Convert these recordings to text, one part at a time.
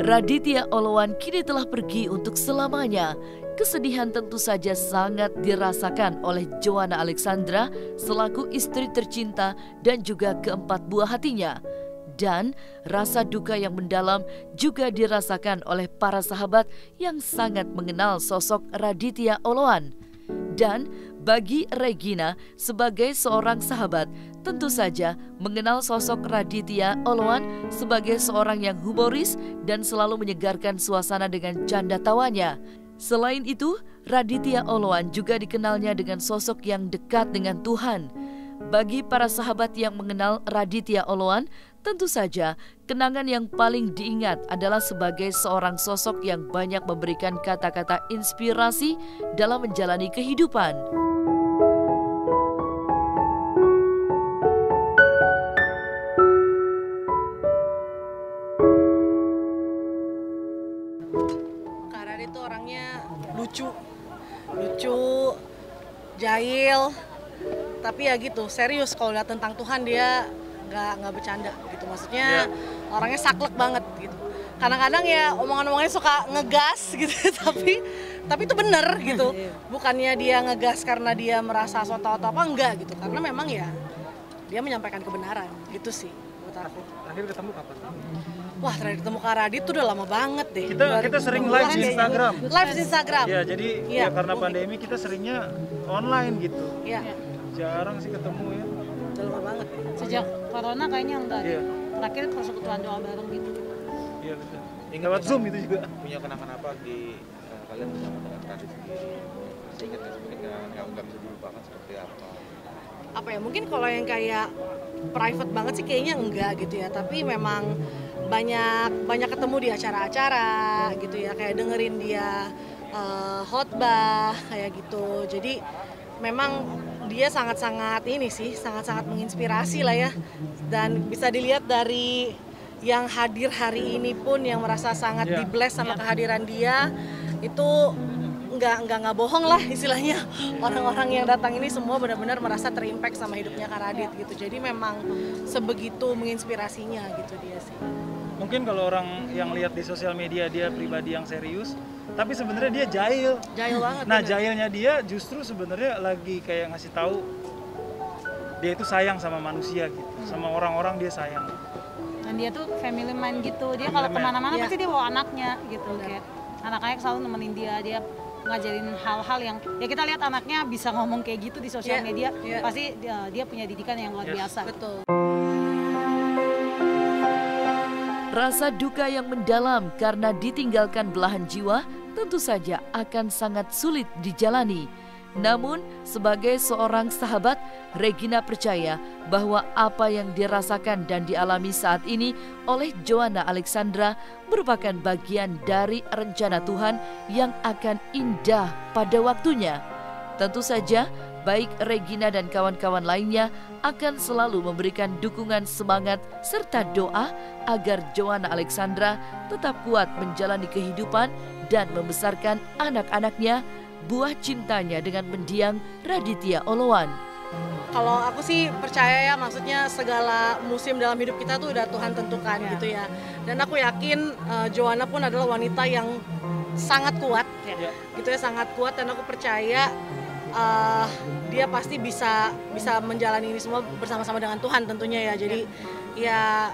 Raditya Oloan kini telah pergi untuk selamanya. Kesedihan tentu saja sangat dirasakan oleh Joanna Alexandra selaku istri tercinta dan juga keempat buah hatinya. Dan rasa duka yang mendalam juga dirasakan oleh para sahabat yang sangat mengenal sosok Raditya Oloan. Dan bagi Regina sebagai seorang sahabat, tentu saja mengenal sosok Raditya Oloan sebagai seorang yang humoris dan selalu menyegarkan suasana dengan canda tawanya. Selain itu, Raditya Oloan juga dikenalnya dengan sosok yang dekat dengan Tuhan. Bagi para sahabat yang mengenal Raditya Oloan, tentu saja kenangan yang paling diingat adalah sebagai seorang sosok yang banyak memberikan kata-kata inspirasi dalam menjalani kehidupan. Kak Radit itu orangnya lucu, jahil, tapi ya gitu, serius kalau lihat tentang Tuhan dia nggak bercanda gitu, maksudnya orangnya saklek banget gitu. Kadang-kadang ya omongan-omongannya suka ngegas gitu, tapi itu bener gitu. Bukannya dia ngegas karena dia merasa so-tau atau apa, enggak gitu, karena memang ya dia menyampaikan kebenaran gitu sih buat aku. Terakhir ketemu kapan? Wah, terakhir ketemu Kak Radit tuh udah lama banget deh. Kita sering live di Instagram. Live di Instagram. Ya, jadi ya karena pandemi kita seringnya online gitu. Iya. Jarang sih ketemu ya. Udah lama banget. Sejak corona kayaknya enggak. Iya. Terakhir persekutuan doa bareng gitu. Iya betul. Lewat Zoom itu juga. Punya kenangan apa di kalian bersama dengan Radit sendiri? Masih ingat nggak mungkin nggak bisa dilupakan seperti apa ya, mungkin kalau yang kayak private banget sih kayaknya enggak gitu ya, tapi memang banyak ketemu di acara-acara gitu ya, kayak dengerin dia khotbah kayak gitu. Jadi memang dia sangat-sangat menginspirasi lah ya, dan bisa dilihat dari yang hadir hari ini pun yang merasa sangat di-bless sama kehadiran dia, itu nggak bohong lah istilahnya. Orang-orang yang datang ini semua benar-benar merasa terimpact sama hidupnya Kak Radit gitu. Jadi memang sebegitu menginspirasinya gitu dia sih. Mungkin kalau orang yang lihat di sosial media dia pribadi yang serius, tapi sebenarnya dia jahil. Jahil banget. Nah, jahilnya dia justru sebenarnya lagi kayak ngasih tahu dia itu sayang sama manusia gitu, sama orang-orang dia sayang. Dan dia tuh family man gitu. Dia kalau kemana-mana pasti dia bawa anaknya gitu. Kayak anak-anak selalu nemenin dia ngajarin hal-hal yang ya kita lihat anaknya bisa ngomong kayak gitu di sosial media, pasti dia punya didikan yang luar biasa. Betul. Rasa duka yang mendalam karena ditinggalkan belahan jiwa tentu saja akan sangat sulit dijalani. Namun, sebagai seorang sahabat, Regina percaya bahwa apa yang dirasakan dan dialami saat ini oleh Joanna Alexandra merupakan bagian dari rencana Tuhan yang akan indah pada waktunya. Tentu saja, baik Regina dan kawan-kawan lainnya akan selalu memberikan dukungan semangat serta doa agar Joanna Alexandra tetap kuat menjalani kehidupan dan membesarkan anak-anaknya, buah cintanya dengan mendiang Raditya Oloan. Kalau aku sih percaya ya, maksudnya segala musim dalam hidup kita tuh udah Tuhan tentukan gitu ya. Dan aku yakin Joanna pun adalah wanita yang sangat kuat, gitu ya, sangat kuat, dan aku percaya dia pasti bisa menjalani ini semua bersama-sama dengan Tuhan tentunya ya. Jadi ya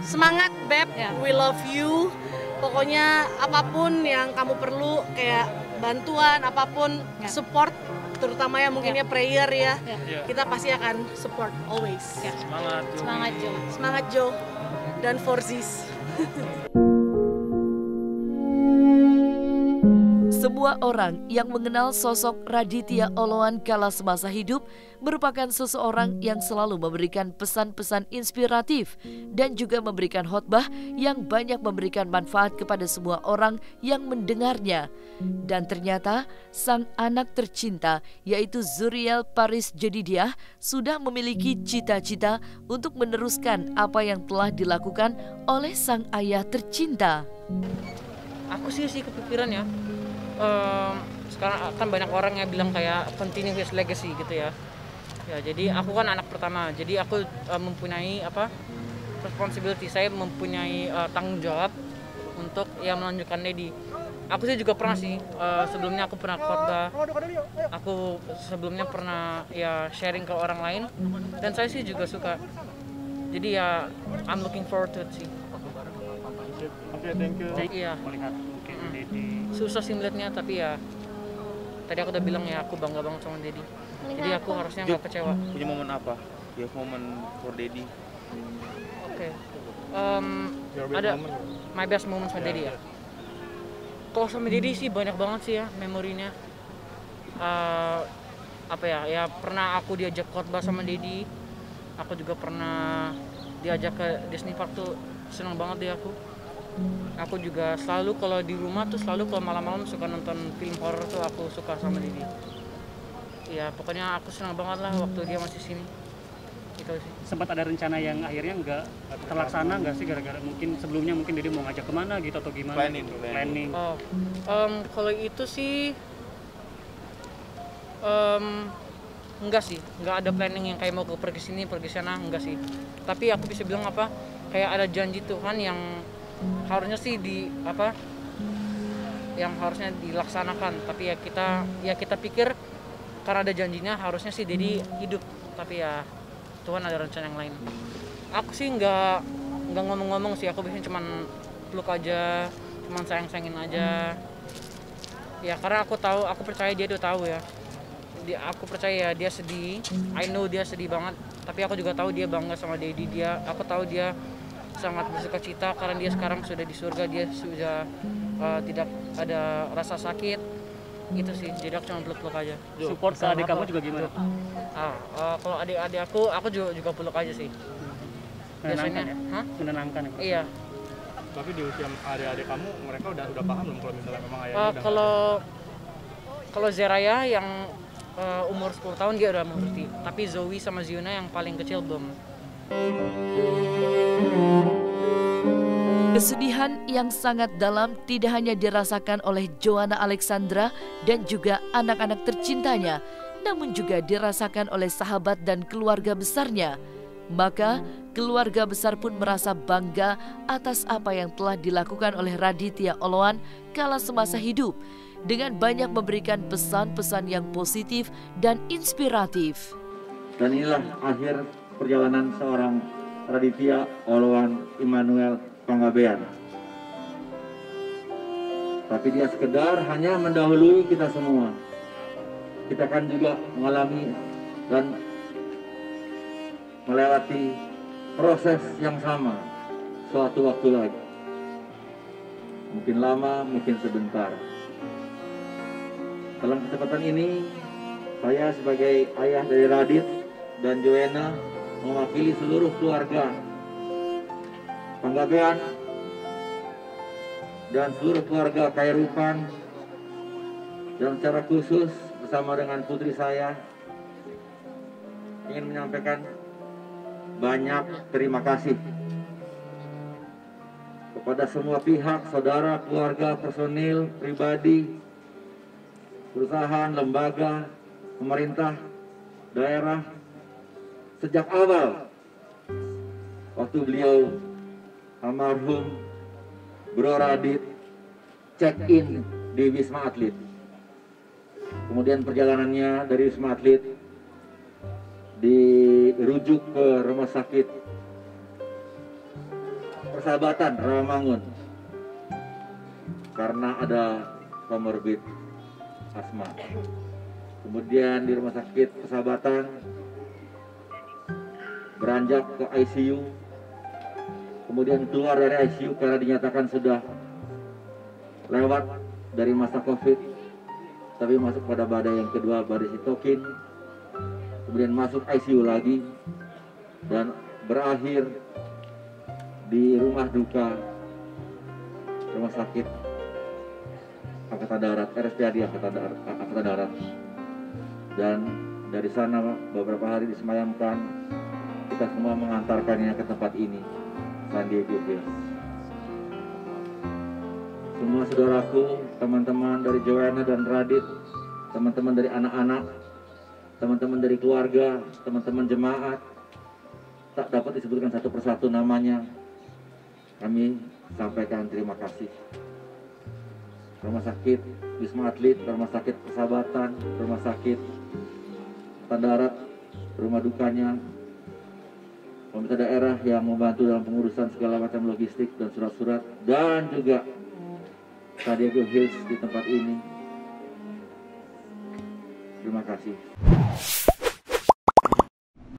semangat Beb, we love you. Pokoknya apapun yang kamu perlu, kayak bantuan, apapun, support, terutama ya mungkin ya prayer ya, kita pasti akan support always. Semangat Jo, dan Forzis. Semua orang yang mengenal sosok Raditya Oloan kala semasa hidup merupakan seseorang yang selalu memberikan pesan-pesan inspiratif dan juga memberikan khotbah yang banyak memberikan manfaat kepada semua orang yang mendengarnya. Dan ternyata sang anak tercinta yaitu Zuriel Paris Jedidiah sudah memiliki cita-cita untuk meneruskan apa yang telah dilakukan oleh sang ayah tercinta. Aku sih kepikiran ya, sekarang kan banyak orang yang bilang kayak continue his legacy gitu ya. Ya jadi aku kan anak pertama, jadi aku mempunyai responsibility, saya mempunyai tanggung jawab untuk ya melanjutkan Dedi. Aku sih juga pernah sih, sebelumnya aku pernah khotbah, aku sebelumnya pernah ya sharing ke orang lain, dan saya sih juga suka. Jadi ya I'm looking forward to it sih. Oke, thank you. Iya. Melihat Dedi. Susah sih melihatnya, tapi ya tadi aku udah bilang ya aku bangga banget sama Dedi. Jadi aku harusnya nggak kecewa. Punya momen apa? You have moment for Dedi? Oke. Ada my best moment sama Dedi ya. Kalau sama Dedi sih banyak banget sih ya memorinya. Ya pernah aku diajak khotbah sama Dedi. Aku juga pernah diajak ke Disney Park tuh, seneng banget deh aku. Aku juga selalu kalau di rumah tuh selalu kalau malam-malam suka nonton film horor tuh aku suka sama Dedi. Ya pokoknya aku senang banget lah waktu dia masih sini. Itu sih. Sempat ada rencana yang akhirnya nggak terlaksana nggak sih, gara-gara mungkin sebelumnya mungkin Dedi mau ngajak kemana gitu atau gimana? Planning. Kalau itu sih enggak sih, nggak ada planning yang kayak mau pergi sini pergi sana, enggak sih. Tapi aku bisa bilang kayak ada janji Tuhan yang harusnya sih yang harusnya dilaksanakan. Tapi ya kita pikir karena ada janjinya harusnya sih Dedi hidup, tapi ya Tuhan ada rencana yang lain. Aku sih nggak ngomong-ngomong sih, aku biasanya cuman peluk aja, cuman sayang-sayangin aja. Ya karena aku percaya dia udah tahu ya. Aku percaya dia sedih, I know dia sedih banget, tapi aku juga tahu dia bangga sama Dedi. Aku tahu dia sangat bersuka cita karena dia sekarang sudah di surga, dia sudah tidak ada rasa sakit gitu sih. Jadi aku cuma peluk-peluk aja. Support ke adik kamu juga gimana? Kalau adik-adik aku juga peluk aja sih. Biasanya, menenangkan ya? Iya. Tapi di usia adik-adik kamu, mereka udah paham belum kalau misalnya memang ayahnya udah kalau Zeraya yang umur 10 tahun dia udah mengerti, tapi Zoe sama Ziona yang paling kecil belum. Kesedihan yang sangat dalam tidak hanya dirasakan oleh Joanna Alexandra dan juga anak-anak tercintanya, namun juga dirasakan oleh sahabat dan keluarga besarnya. Maka keluarga besar pun merasa bangga atas apa yang telah dilakukan oleh Raditya Oloan kala semasa hidup, dengan banyak memberikan pesan-pesan yang positif dan inspiratif. Dan inilah akhir perjalanan seorang Raditya Oloan Immanuel Panggabean. Tapi dia sekedar hanya mendahului kita semua. Kita kan juga mengalami dan melewati proses yang sama suatu waktu lagi. Mungkin lama, mungkin sebentar. Dalam kesempatan ini, saya sebagai ayah dari Radit dan Joanna mewakili seluruh keluarga Panggabean dan seluruh keluarga Khairupan, dan secara khusus bersama dengan putri saya ingin menyampaikan banyak terima kasih kepada semua pihak, saudara, keluarga, personil, pribadi, perusahaan, lembaga, pemerintah, daerah, sejak awal waktu beliau almarhum Bro Radit check-in di Wisma Atlet. Kemudian perjalanannya dari Wisma Atlet dirujuk ke rumah sakit Persahabatan Rawamangun karena ada komorbid asma. Kemudian di rumah sakit Persahabatan beranjak ke ICU, kemudian keluar dari ICU karena dinyatakan sudah lewat dari masa COVID, tapi masuk pada badai yang kedua, badai sitokin, kemudian masuk ICU lagi dan berakhir di rumah duka rumah sakit Angkatan Darat, RSPAD Angkatan Darat. Dan dari sana beberapa hari disemayamkan, kita semua mengantarkannya ke tempat ini, San Diego Hills. semua saudaraku, teman-teman dari Joanna dan Radit, teman-teman dari anak-anak, teman-teman dari keluarga, teman-teman jemaat, tak dapat disebutkan satu persatu namanya. Kami sampaikan terima kasih. Rumah sakit Wisma Atlet, rumah sakit Persahabatan, rumah sakit Angkatan Darat, rumah dukanya, pemerintah daerah yang membantu dalam pengurusan segala macam logistik dan surat-surat, dan juga San Diego Hills di tempat ini. Terima kasih.